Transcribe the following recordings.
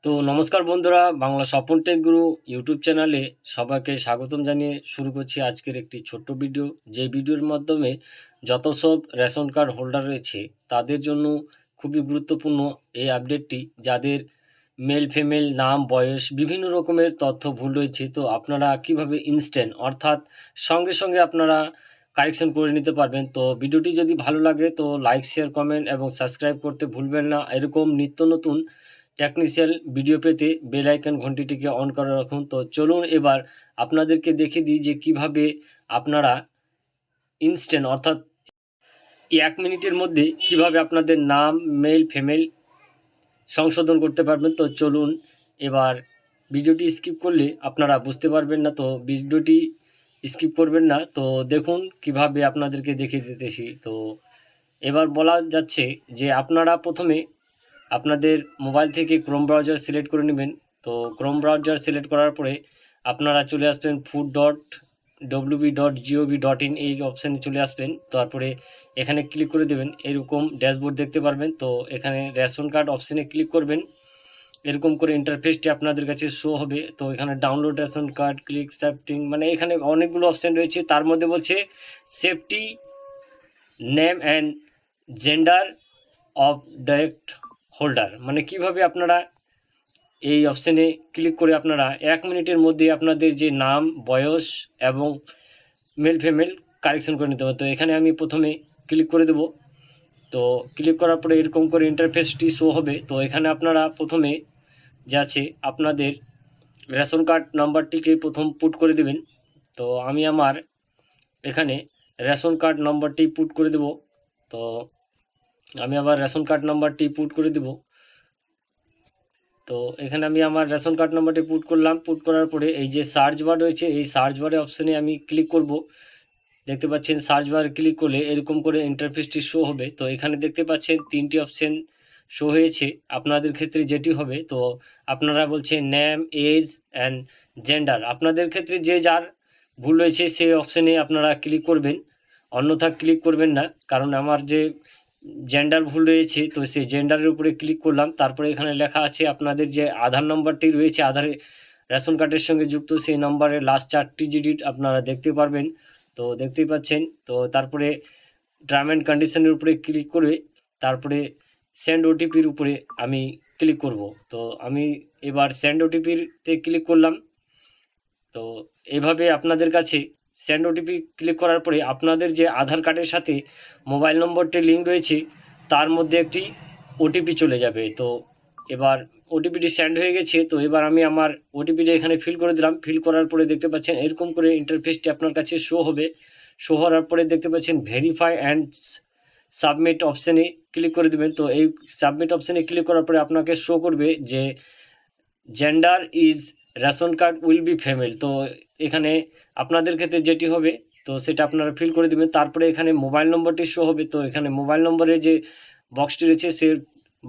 তো নমস্কার বন্ধুরা, বাংলা স্বপন টেক গুরু ইউটিউব চ্যানেলে সবাইকে স্বাগতম জানিয়ে শুরু করছি আজকের একটি ছোট্ট ভিডিও। যে ভিডিওর মাধ্যমে যত সব রেশন কার্ড হোল্ডার রয়েছে তাদের জন্য খুবই গুরুত্বপূর্ণ এই আপডেটটি। যাদের মেল ফিমেল নাম বয়স বিভিন্ন রকমের তথ্য ভুল রয়েছে, তো আপনারা কিভাবে ইনস্ট্যান্ট অর্থাৎ সঙ্গে সঙ্গে আপনারা কারেকশন করে নিতে পারবেন। তো ভিডিওটি যদি ভালো লাগে তো লাইক শেয়ার কমেন্ট এবং সাবস্ক্রাইব করতে ভুলবেন না। এরকম নিত্য নতুন টেকনিক্যাল ভিডিও পেতে বেল আইকন ঘন্টিটিকে অন করে রাখুন। তো চলুন এবার আপনাদেরকে দেখিয়ে দিই যে কিভাবে আপনারা ইনস্ট্যান্ট অর্থাৎ 1 মিনিটের মধ্যে কিভাবে আপনাদের নাম মেল ফিমেল সংশোধন করতে পারবেন। তো চলুন এবার ভিডিওটি স্কিপ করলে আপনারা বুঝতে পারবেন না, তো ভিডিওটি স্কিপ করবেন না। তো দেখুন কিভাবে আপনাদেরকে দেখিয়ে দিতেছি। তো এবার বলা যাচ্ছে যে আপনারা প্রথমে আপনাদের মোবাইল থেকে ক্রোম ব্রাউজার সিলেক্ট করে নেবেন। তো ক্রোম ব্রাউজার সিলেক্ট করার পরে আপনারা চলে আসবেন food.wb.gov.in এই অপশানে চলে আসবেন। তারপরে এখানে ক্লিক করে দেবেন, এরকম ড্যাশবোর্ড দেখতে পারবেন। তো এখানে রেশন কার্ড অপশানে ক্লিক করবেন, এরকম করে ইন্টারফেসটি আপনাদের কাছে শো হবে। তো এখানে ডাউনলোড রেশন কার্ড, ক্লিক সেফটিং, মানে এখানে অনেকগুলো অপশান রয়েছে। তার মধ্যে বলছে safety name and gender of direct holder, মানে কিভাবে আপনারা এই অপশানে ক্লিক করে আপনারা 1 মিনিটের মধ্যে আপনাদের যে নাম বয়স এবং মেল ফিমেল কারেকশন করে নিতে হবে। তো এখানে আমি প্রথমে ক্লিক করে দেব। তো ক্লিক করার পরে এরকম করে ইন্টারফেসটি শো হবে। তো এখানে আপনারা প্রথমে যা আছে আপনাদের রেশন কার্ড নাম্বারটিকে প্রথম পুট করে দেবেন। তো আমি আমার এখানে রেশন কার্ড নাম্বারটি পুট করে দেব। তো আমি আবার রেশন কার্ড নাম্বারটি পুট করে দেব। তো এখানে আমি আমার রেশন কার্ড নাম্বারটি পুট করলাম। পুট করার পরে এই যে সার্চ বার রয়েছে, এই সার্চ বারে অপশানে আমি ক্লিক করব। দেখতে পাচ্ছেন সার্চ বার ক্লিক করলে এরকম করে ইন্টারফেসটি শো হবে। তো এখানে দেখতে পাচ্ছেন 3টি অপশান শো হয়েছে। আপনাদের ক্ষেত্রে যেটি হবে, তো আপনারা বলছেন নেম এজ অ্যান্ড জেন্ডার, আপনাদের ক্ষেত্রে যে যার ভুল রয়েছে সেই অপশানে আপনারা ক্লিক করবেন, অন্যথা ক্লিক করবেন না। কারণ আমার যে জেন্ডার ভুল রয়েছে, তো সেই জেন্ডারের উপরে ক্লিক করলাম। তারপরে এখানে লেখা আছে আপনাদের যে আধার নম্বরটি রয়েছে আধারে রেশন কার্ডের সঙ্গে যুক্ত, সেই নম্বরের লাস্ট 4টি ডিজিট আপনারা দেখতে পারবেন। তো দেখতেই পাচ্ছেন। তো তারপরে টার্ম অ্যান্ড কন্ডিশনের উপরে ক্লিক করে তারপরে সেন্ড ওটিপির উপরে আমি ক্লিক করব। তো আমি এবার সেন্ড ওটিপিতে ক্লিক করলাম। তো এভাবে আপনাদের কাছে সেন্ড ওটিপি ক্লিক করার পরে আপনাদের যে আধার কার্ডের সাথে মোবাইল নম্বরটি লিঙ্ক রয়েছে তার মধ্যে একটি ওটিপি চলে যাবে। তো এবার ওটিপিটি সেন্ড হয়ে গেছে। তো এবার আমি আমার ওটিপিটা এখানে ফিল করে দিলাম। ফিল করার পরে দেখতে পাচ্ছেন এরকম করে ইন্টারফেসটি আপনার কাছে শো হবে। শো হওয়ার পরে দেখতে পাচ্ছেন ভেরিফাই অ্যান্ড সাবমিট অপশানে ক্লিক করে দেবেন। তো এই সাবমিট অপশানে ক্লিক করার পরে আপনাকে শো করবে যে gender is ration card will be female. তো এখানে আপনাদের ক্ষেত্রে যেটি হবে তো সেটা আপনারা ফিল করে দেবেন। তারপরে এখানে মোবাইল নম্বরটি শো হবে। তো এখানে মোবাইল নম্বরের যে বক্সটি রয়েছে সে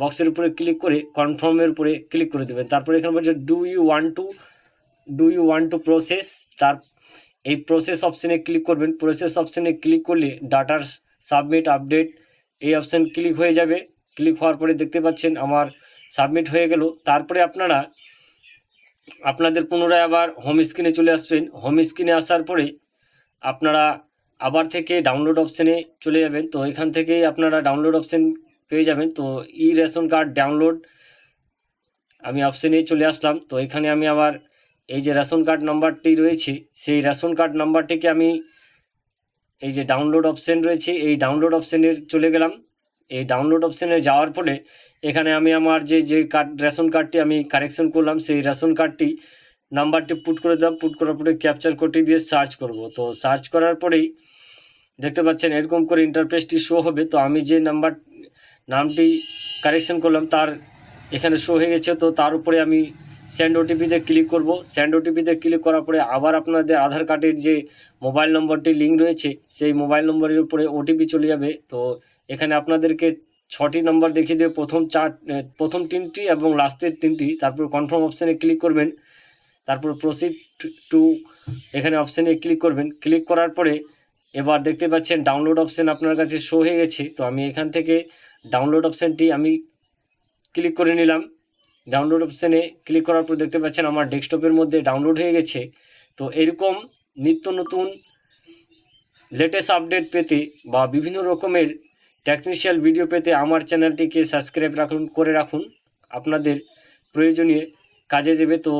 বক্সের উপরে ক্লিক করে কনফার্মের উপরে ক্লিক করে দেবেন। তারপরে এখানে বলছে do you want to process, তার এই প্রসেস অপশানে ক্লিক করবেন। প্রসেস অপশানে ক্লিক করলে ডাটার সাবমিট আপডেট এই অপশান ক্লিক হয়ে যাবে। ক্লিক হওয়ার পরে দেখতে পাচ্ছেন আমার সাবমিট হয়ে গেল। তারপরে আপনারা আপনাদের পুনরায় আবার হোম স্ক্রিনে চলে আসবেন। হোম স্ক্রিনে আসার পরে আপনারা আবার থেকে ডাউনলোড অপশানে চলে যাবেন। তো এখান থেকেই আপনারা ডাউনলোড অপশান পেয়ে যাবেন। তো ই রেশন কার্ড ডাউনলোড আমি অপশানে চলে আসলাম। তো এখানে আমি আবার এই যে রেশন কার্ড নাম্বারটি রয়েছে সেই রেশন কার্ড নাম্বারটিকে আমি এই যে ডাউনলোড অপশান রয়েছে এই ডাউনলোড অপশানে চলে গেলাম। এই ডাউনলোড অপশানে যাওয়ার পরে এখানে আমি আমার যে রেশন কার্ডটি আমি কারেকশন করলাম সেই রেশন কার্ডটি নাম্বারটি পুট করে দিলাম। পুট করার পরে ক্যাপচার কোডটি দিয়ে সার্চ করব। তো সার্চ করার পরেই দেখতে পাচ্ছেন এরকম করে ইন্টারফেসটি শো হবে। তো আমি যে নামটি কারেকশন করলাম তার এখানে শো হয়ে গেছে। তো তার উপরে আমি সেন্ড ওটিপিতে ক্লিক করব। সেন্ড ওটিপিতে ক্লিক করার পরে আবার আপনাদের আধার কার্ডের যে মোবাইল নম্বরটি লিঙ্ক রয়েছে সেই মোবাইল নম্বরের উপরে ওটিপি চলে যাবে। তো এখানে আপনাদেরকে 6টি নম্বর দেখিয়ে দেবে, প্রথম 3টি এবং লাস্টের 3টি। তারপর কনফার্ম অপশানে ক্লিক করবেন। তারপর প্রসিড টু এখানে অপশানে ক্লিক করবেন। ক্লিক করার পরে এবার দেখতে পাচ্ছেন ডাউনলোড অপশান আপনার কাছে শো হয়ে গেছে। তো আমি এখান থেকে ডাউনলোড অপশানটি আমি ক্লিক করে নিলাম। ডাউনলোড অপশানে ক্লিক করার পর দেখতে পাচ্ছেন আমার ডেস্কটপের মধ্যে ডাউনলোড হয়ে গেছে। তো এরকম নিত্য নতুন লেটেস্ট আপডেট পেতে বা বিভিন্ন রকমের টেকনিশিয়াল ভিডিও পেতে আমার চ্যানেলটিকে সাবস্ক্রাইব করে রাখুন, আপনাদের প্রয়োজনীয় কাজে দেবে। তো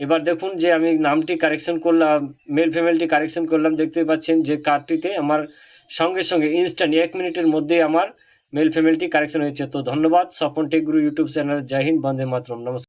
এবার দেখুন যে আমি নামটি কারেকশন করলাম, মেল ফিমেলটি কারেকশন করলাম, দেখতে পাচ্ছেন যে কার্ডটিতে আমার সঙ্গে সঙ্গে ইনস্ট্যান্ট 1 মিনিটের মধ্যে আমার মেল ফিমেলটি কারেকশন হয়েছে। তো ধন্যবাদ স্বপন টেক গুরু ইউটিউব চ্যানেল। জয় হিন্দ, বন্দে মাতরম, নমস্কার।